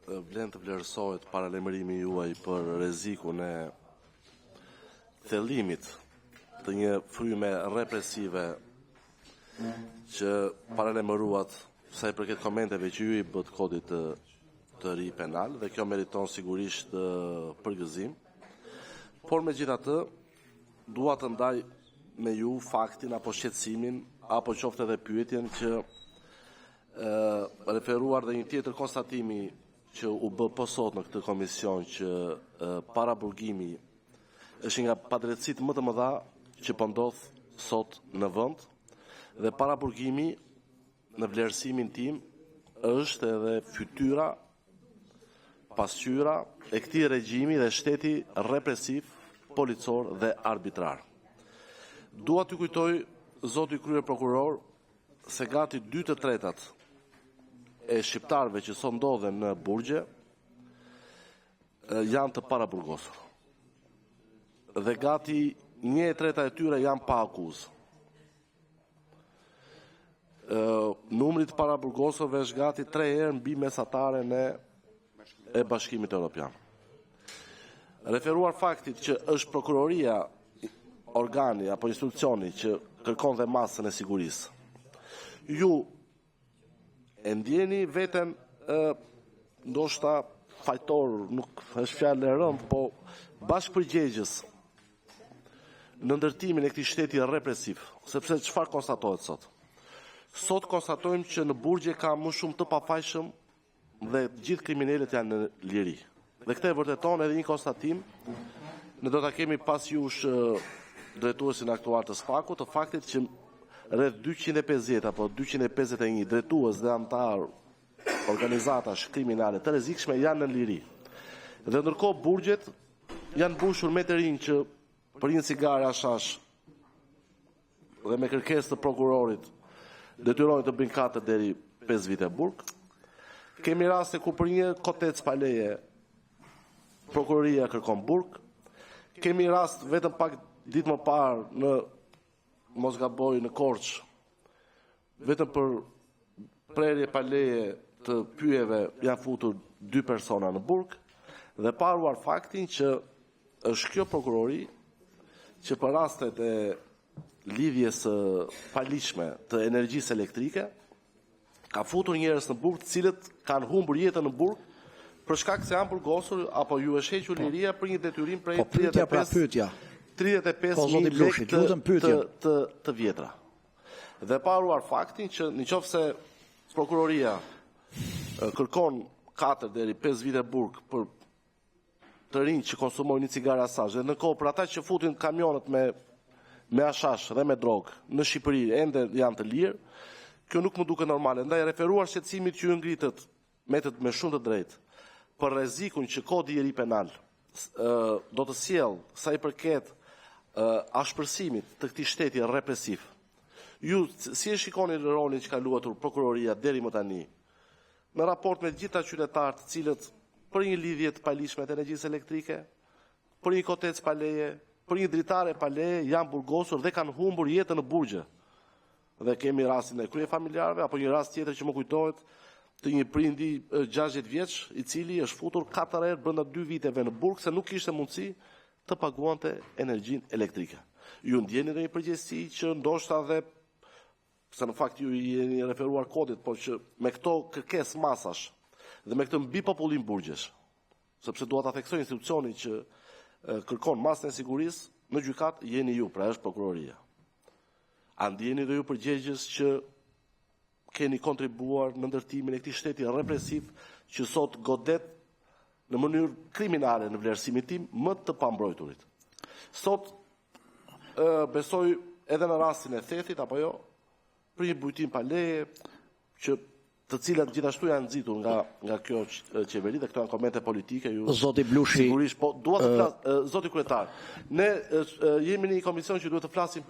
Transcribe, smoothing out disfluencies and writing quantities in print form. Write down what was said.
vlen të vlerësohet paralajmërimi juaj për rrezikun e thellimit të një fryme represive që paralajmëruat sa i përket komenteve që ju i bët kodit të ri penal, dhe kjo meriton sigurisht përgëzim. Por megjithatë, dua të ndaj me ju faktin apo shqetësimin apo qoftë edhe pyetjen që referuar dhe një tjetër konstatimi që u bë po sot në këtë komision, që paraburgimi është nga padrejtësitë më të mëdha që po ndodh sot në vend, dhe paraburgimi në vlerësimin tim është edhe fytyra, pasqyra e këtij regjimi dhe shteti represiv, policor dhe arbitrar. Dua t'ju kujtoj, zoti krye prokuror, se gati 2/3 e shqiptarëve që sot ndodhen në burgje janë të paraburgosur. Dhe gati 1/3 e tyre janë pa akuzë. Numri të paraburgosurve është gati 3 herë mbi mesataren e Bashkimit Evropian. Referuar faktit që është prokuroria organi apo institucioni që kërkon dhe masën e sigurisë, ju e ndjeni veten ndoshta fajtor, nuk është fjalë e rëndë, po bashkëpërgjegjës në ndërtimin e këtij shteti represiv, sepse çfarë konstatohet sot? Sot konstatojmë që në burgje ka më shumë të pafajshëm dhe gjithë kriminalet janë në liri. Dhe këtë e vërteton edhe një konstatim, ne do ta kemi pas jush drejtuesin aktuar të SPAK-ut, të faktit që rreth 250 apo 251 drejtues dhe anëtar organizatash kriminale të rrezikshme janë në liri. Dhe ndërkohë burgjet janë mbushur me të rinj që për një cigare ashash dhe me kërkesë të prokurorit detyrojnë të bëjnë 4 deri 5 vite burg. Kemi raste ku për një kotec pa leje prokuroria kërkon burg. Kemi rast vetëm pak ditë më parë në mos gaboj në Korçë, vetëm për prerje pa leje të pyjeve janë futur 2 persona në burg, dhe paruar faktin që është kjo prokurori që për rastet e lidhjes paligjshme të energjisë elektrike ka futur njerëz në burg, të cilët kanë humbur jetën në burg për shkak se janë burgosur apo ju është hequr liria për një detyrim prej 35.000 lekë të vjetra. Dhe paruar faktin që nëse prokuroria kërkon 4 deri 5 vite burg për të rinj që konsumojnë një cigare asazh, dhe ndërkohë për ata që futin kamionet me ashash dhe me drogë në Shqipëri ende janë të lirë, kjo nuk më duket normale. Ndaj referuar shqetësimit që ju ngritet me shumë të drejtë për rrezikun që kodi i ri penal do të sjellë sa i përket ashpërsimit të këtij shteti represiv. Ju si e shikoni rolin që ka luajtur prokuroria deri më tani në raport me gjitha qytetarët të cilët për një lidhje të paligjshme të energjisë elektrike, për një kotec pa leje, për një dritare pa leje janë burgosur dhe kanë humbur jetën në burgje. Dhe kemi rastin e kryefamiljarëve apo një rast tjetër që më kujtohet të një prindi 60 vjeç i cili është futur 4 herë brenda 2 viteve në burg se nuk kishte mundësi të paguante energjinë elektrike. Ju ndjeni dhe një përgjegjësi që ndoshta dhe se në fakt ju jeni referuar kodit, por që me këto kërkesë masash dhe me këtë mbi popullim burgjesh, sepse dua ta theksoj institucionin që kërkon masën e sigurisë në gjykat jeni ju, pra është prokuroria. A ndjeni dhe ju përgjegjës që keni kontribuar në ndërtimin e këtij shteti represiv që sot godet në mënyrë kriminale në vlerësimin tim më të pambrojturit. Sot besoj edhe në rastin e thethit apo jo, për një bujtim pa leje që të cilat gjithashtu janë nxitur nga kjo qeveri dhe këto janë komente politike. Zoti Blushi, sigurisht, po dua të flas, zoti kryetar. Ne jemi në një komision që duhet të flasim